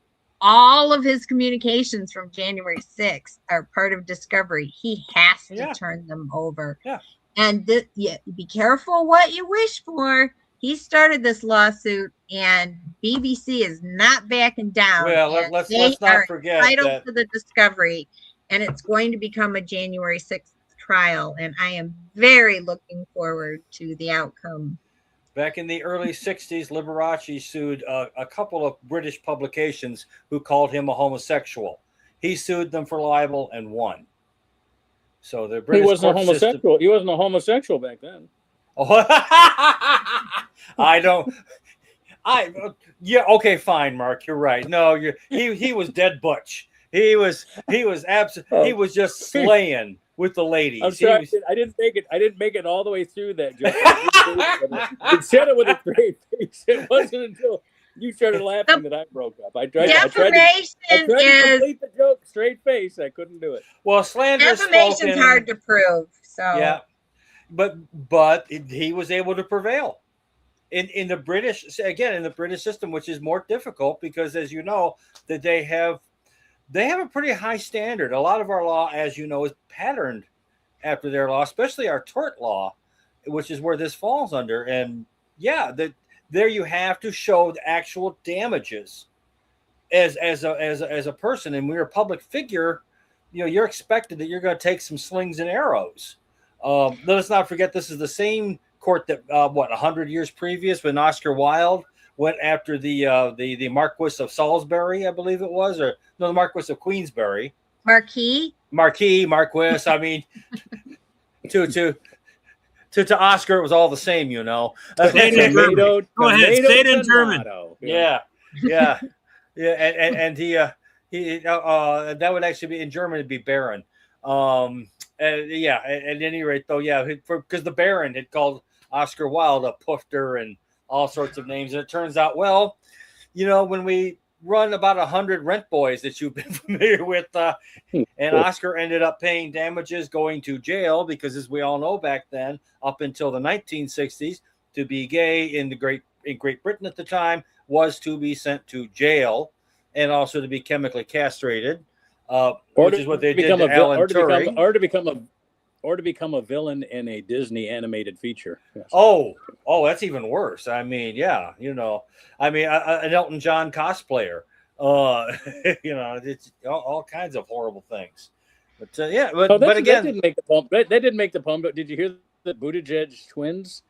all of his communications from January 6th are part of discovery. He has to turn them over. Yeah. And be careful what you wish for. He started this lawsuit, and BBC is not backing down. Well, let's not forget that to the discovery, and it's going to become a January 6th trial, and I am very looking forward to the outcome. back in the early 60s, Liberace sued a couple of British publications who called him a homosexual. He sued them for libel and won. So the British he wasn't a homosexual. He wasn't a homosexual back then. Oh, yeah, okay, fine, Mark, you're right. No, he was dead butch. He was he was just slaying with the ladies. I'm sorry, I didn't make it all the way through that joke. It said it with a straight face. It wasn't until you started laughing that I broke up. I tried to complete the joke straight face. I couldn't do it. Well, slander. Defamation's hard to prove. So yeah, but he was able to prevail in the British system, which is more difficult because, as you know, that they have a pretty high standard. A lot of our law, as you know, is patterned after their law, especially our tort law, which is where this falls under. And yeah, there you have to show the actual damages as a person. And when you're a public figure, you're expected that you're going to take some slings and arrows. Let us not forget this is the same court that 100 years previous when Oscar Wilde went after the Marquis of Salisbury, I believe it was, or no, the Marquis of Queensberry. Marquis. I mean, to Oscar, it was all the same, Say it in German. Yeah. And he that would actually be in German. It'd be Baron. At any rate, though, because the Baron had called Oscar Wilde a pufter and all sorts of names, and it turns out, well, when we run about 100 rent boys that you've been familiar with, and Oscar ended up paying damages, going to jail because, as we all know, back then, up until the 1960s, to be gay in Great Britain at the time was to be sent to jail and also to be chemically castrated, which is what they did to Alan Turing, or to become a villain in a Disney animated feature. Yes. Oh, that's even worse. I mean, an Elton John cosplayer. It's all kinds of horrible things. But but again, that didn't make the pump. That didn't make the pump. But did you hear the Buttigieg twins,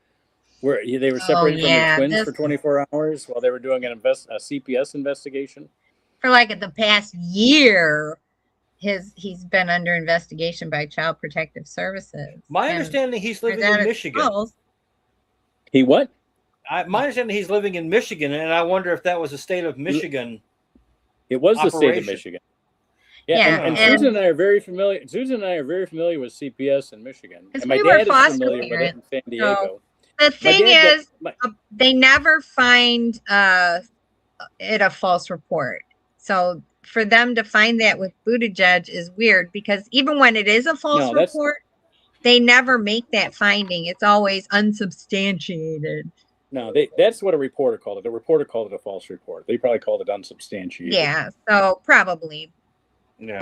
where they were separated from the twins for 24 hours while they were doing a CPS investigation? For the past year. He's been under investigation by Child Protective Services. My understanding, he's living in Michigan. He what? My understanding, he's living in Michigan, and I wonder if that was a state of Michigan. It was the state of Michigan. Yeah, and Susan and I are very familiar. Susan and I are very familiar with CPS in Michigan, and my dad is familiar with it in San Diego. The thing is, they never find it a false report. So for them to find that with Buttigieg is weird because even when it is a false report, they never make that finding. It's always unsubstantiated. No, that's what a reporter called it. A reporter called it a false report. They probably called it unsubstantiated. Yeah, so probably. Yeah.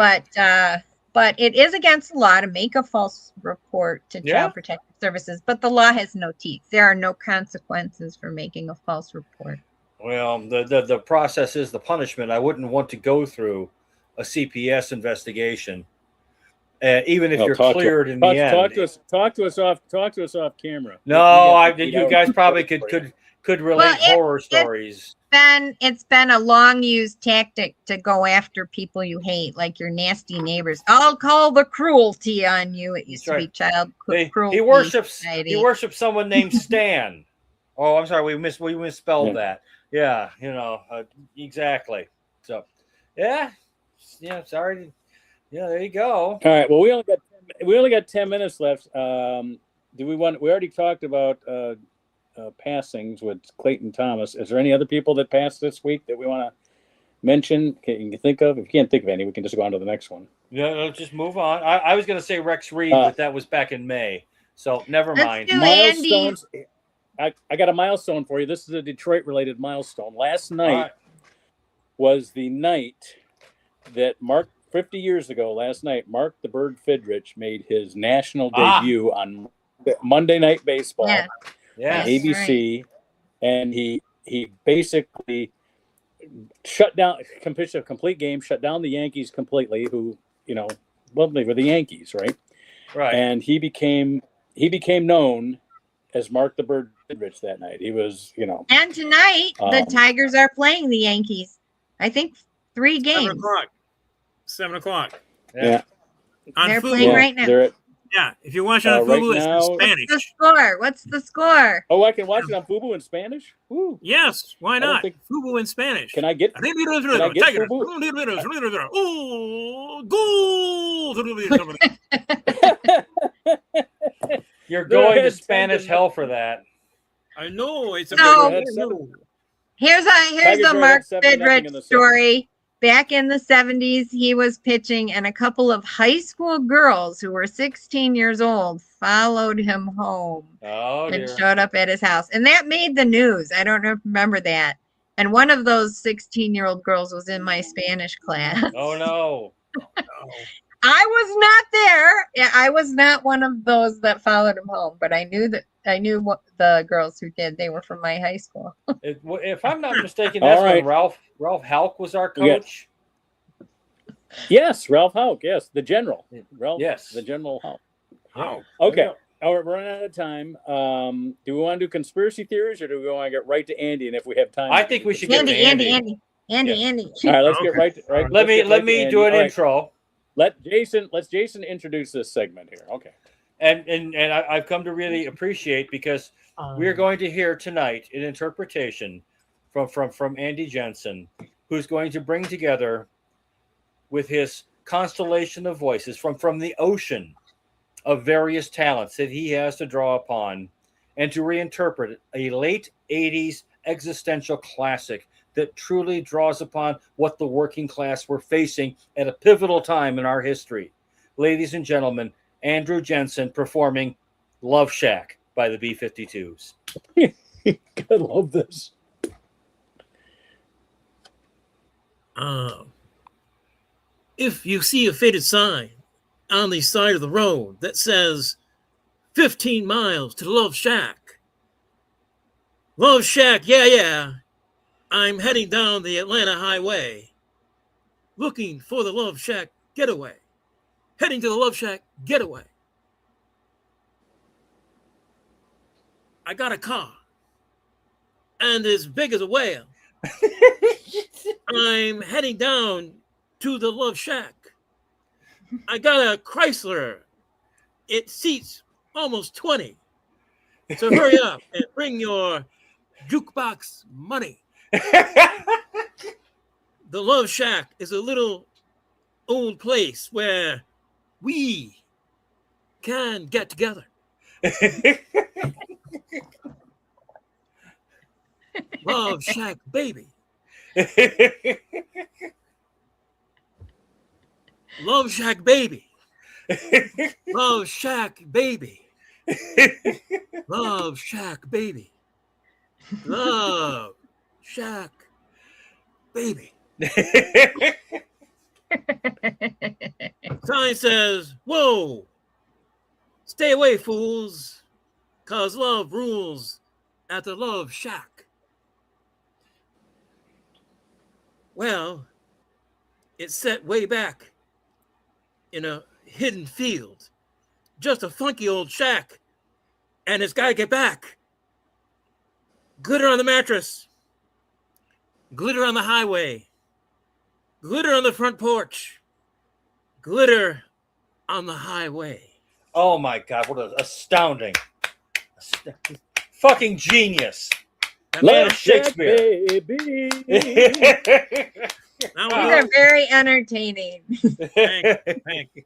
But it is against the law to make a false report to Child Protective Services, but the law has no teeth. There are no consequences for making a false report. Well, the process is the punishment. I wouldn't want to go through a CPS investigation, even if you're cleared in the end. Talk to us off camera. No, you guys probably could relate horror stories. It's been a long used tactic to go after people you hate, like your nasty neighbors. I'll call the cruelty on you. It used to be child cruelty. He worships someone named Stan. Oh, I'm sorry, we misspelled that. Yeah, exactly. So, sorry. Yeah, there you go. All right. Well, we only got 10 minutes left. We already talked about passings with Clayton Thomas. Is there any other people that passed this week that we want to mention? Can you think of? If you can't think of any, we can just go on to the next one. Yeah, let's just move on. I was going to say Rex Reed, but that was back in May. So never mind. Milestones. I got a milestone for you. This is a Detroit-related milestone. Last night, was the night that 50 years ago, last night, Mark the Bird Fidrich made his national debut on Monday Night Baseball on ABC. Right. And he basically shut down, a complete game, shut down the Yankees completely, who, well, they were the Yankees, right? Right. And he became known as Mark the Bird Fidrich that night. He was, And tonight, the Tigers are playing the Yankees. I think 3 games. 7 o'clock. Yeah. They're playing right now. If you're watching on Fubu, it's in Spanish. What's the score? Oh, I can watch it on Fubu in Spanish? Woo. Yes, why not? Fubu in Spanish. Can I get Fubu? Oh, goal! You're going to Spanish hell for that. I know. It's a Here's a Mark Fidrich story. Back in the 70s, he was pitching, and a couple of high school girls who were 16 years old followed him home and showed up at his house. And that made the news. I don't remember that. And one of those 16-year-old girls was in my Spanish class. Oh, no. I was not there. I was not one of those that followed him home, but I knew what the girls who did. They were from my high school. If I'm not mistaken, that's when Ralph Houck was our coach. Yes, Ralph Houck. Yes, the general. The General Houck. Oh, okay. We're running out of time. Do we want to do conspiracy theories, or do we want to get right to Andy? And if we have time, I think we should get to Andy. Andy. All right, let's get right. Let me do an intro. Let's Jason introduce this segment here. Okay. And I've come to really appreciate, because we're going to hear tonight an interpretation from Andy Jensen, who's going to bring together with his constellation of voices from the ocean of various talents that he has to draw upon, and to reinterpret a late 80s existential classic that truly draws upon what the working class were facing at a pivotal time in our history. Ladies and gentlemen, Andrew Jensen performing Love Shack by the B-52s. I love this. If you see a faded sign on the side of the road that says 15 miles to the Love Shack. Love Shack, yeah. I'm heading down the Atlanta highway, looking for the Love Shack getaway. Heading to the Love Shack getaway. I got a car, and as big as a whale. I'm heading down to the Love Shack. I got a Chrysler. It seats almost 20. So hurry up and bring your jukebox money. The Love Shack is a little old place where we can get together. Love Shack, baby. Love Shack, baby. Love Shack, baby. Love Shack, baby. Love Shack, baby. Sign says, whoa, stay away, fools, 'cause love rules at the Love Shack. Well, it's set way back in a hidden field, just a funky old shack, and it's got to get back. Glitter on the mattress, glitter on the highway, glitter on the front porch, glitter on the highway. Oh my God, what an astounding, fucking genius. Love Shakespeare. Shack, baby. These are very entertaining. Thank you.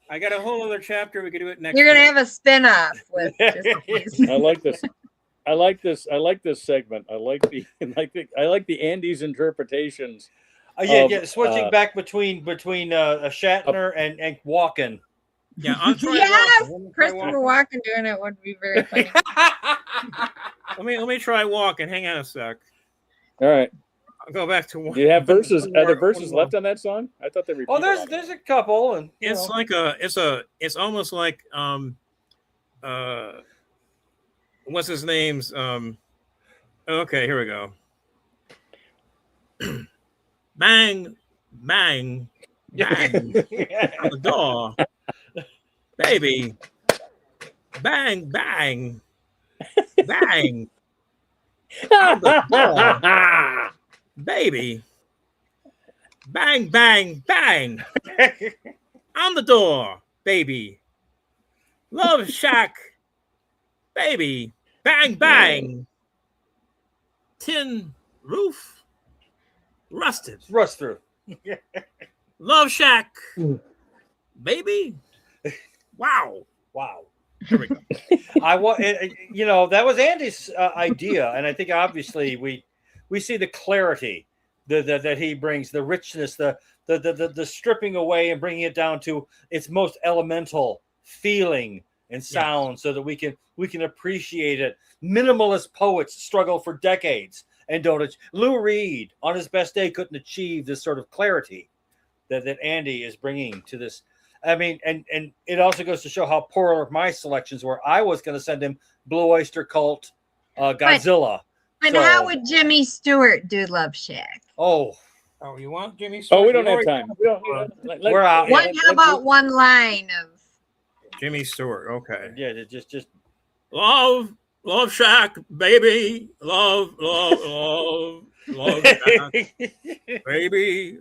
I got a whole other chapter. We could do it next. You're gonna have a spin-off with just I like this. I like this segment. I like the Andy's interpretations. Switching back between Shatner and Walken. Yeah, I'll try. Yes, Christopher Walken doing it would be very funny. Let me try Walken. Hang on a sec. All right. I'll go back to one. Do you have verses? Are there verses left on that song? I thought they repeated. Oh, there's a couple, and it's like it's almost like what's his name's okay, here we go. Bang, bang, bang on the door, baby. Bang, bang, bang on the door, baby. Bang, bang, bang on the door, baby. Love Shack, baby. Bang, bang. Tin roof, rusted. Rust through. Love Shack, baby. Wow. Wow. Here we go. That was Andy's idea, and I think obviously we see the clarity that he brings, the richness, the stripping away and bringing it down to its most elemental feeling and sound, so that we can appreciate it. Minimalist poets struggle for decades and don't. Lou Reed on his best day couldn't achieve this sort of clarity that Andy is bringing to this. I mean, and it also goes to show how poor my selections were. I was going to send him Blue Oyster Cult, Godzilla. But how would Jimmy Stewart do Love Shack? Oh, you want Jimmy Stewart? Oh, we don't have time. We're out. How about one line of Jimmy Stewart? Okay. Yeah, just love Shack, baby. Love Shack, baby.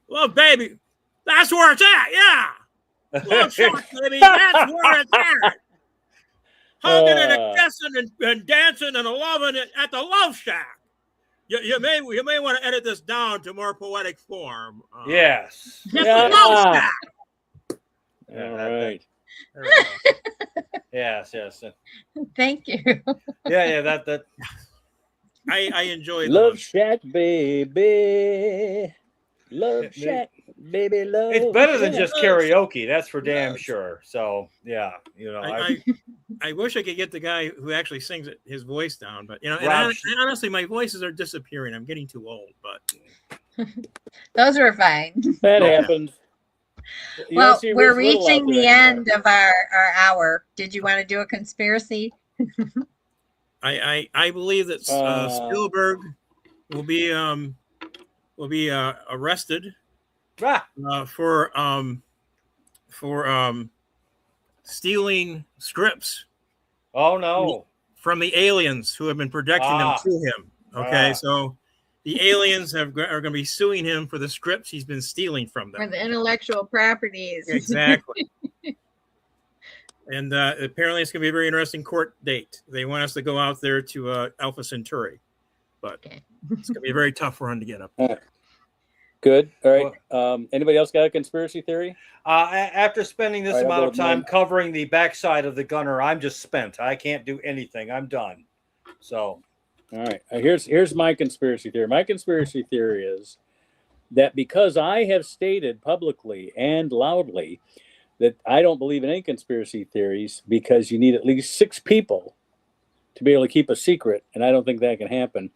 Love baby. That's where it's at, yeah. Love Shack, baby. That's where it's at. Hugging and a kissing and dancing and loving it at the Love Shack. You may want to edit this down to more poetic form. Yes. Just the Love Shack. All right. Yes. Thank you. Yeah. That. I enjoy Love Shack, baby. Love Shack, baby. Love. It's better than just karaoke. That's for damn sure. So yeah, I wish I could get the guy who actually sings it, his voice down, but and honestly, my voices are disappearing. I'm getting too old, but those were fine. That happened. Well, we're reaching the end of our hour. Did you want to do a conspiracy? I believe that Spielberg will be arrested for stealing scripts. Oh no! From the aliens who have been projecting them to him. Okay, so the aliens are going to be suing him for the scripts he's been stealing from them. For the intellectual properties. Exactly. And apparently it's going to be a very interesting court date. They want us to go out there to Alpha Centauri, but it's going to be a very tough run to get up there. Good. All right. Anybody else got a conspiracy theory? After spending this amount of time covering the backside of the gunner, I'm just spent. I can't do anything. I'm done. So, all right. Here's my conspiracy theory. My conspiracy theory is that because I have stated publicly and loudly that I don't believe in any conspiracy theories, because you need at least 6 people to be able to keep a secret, and I don't think that can happen.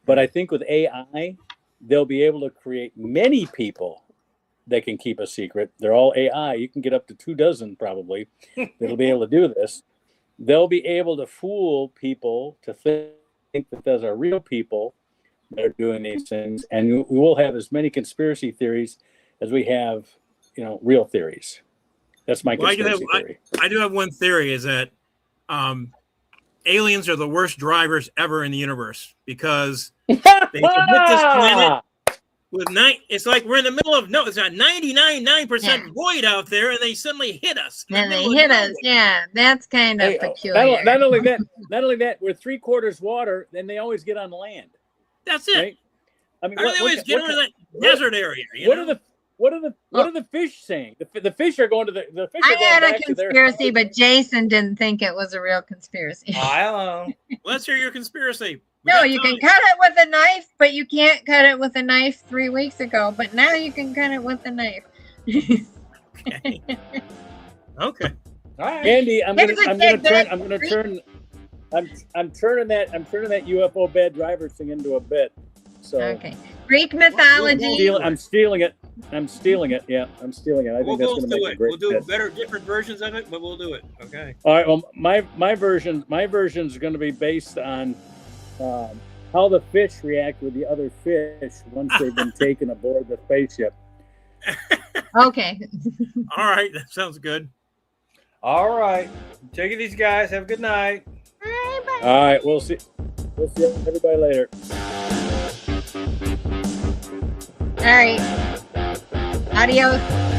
But I think with AI, they'll be able to create many people that can keep a secret. They're all AI. You can get up to 24 probably that'll be able to do this. They'll be able to fool people to think that those are real people that are doing these things. And we will have as many conspiracy theories as we have, real theories. That's my conspiracy theory. I do have one theory, is that aliens are the worst drivers ever in the universe, because they can hit this planet with it's like we're in the middle of it's got 99% void out there, and they suddenly hit us. And they hit us. Yeah, that's kind of peculiar. Not only that, we're 3/4 water, then they always get on land. That's it. Right? I mean, they always get over that desert area. What are the fish saying? The fish are going to the fish. I had a conspiracy, but Jason didn't think it was a real conspiracy. I don't know. Let's hear your conspiracy. No, you can cut it with a knife, but you can't cut it with a knife 3 weeks ago. But now you can cut it with a knife. Okay. All right. Andy, I'm turning that UFO bad driver thing into a bit. So okay, Greek mythology. I'm stealing it. I'm stealing it. Yeah, I'm stealing it. I think that's going to make a great We'll do fit. different versions of it, but we'll do it. Okay. All right. Well, my version is going to be based on how the fish react with the other fish once they've been taken aboard the spaceship. Okay. All right, that sounds good. All right, take it easy, guys. Have a good night. All right, we'll see everybody later. All right. Adios.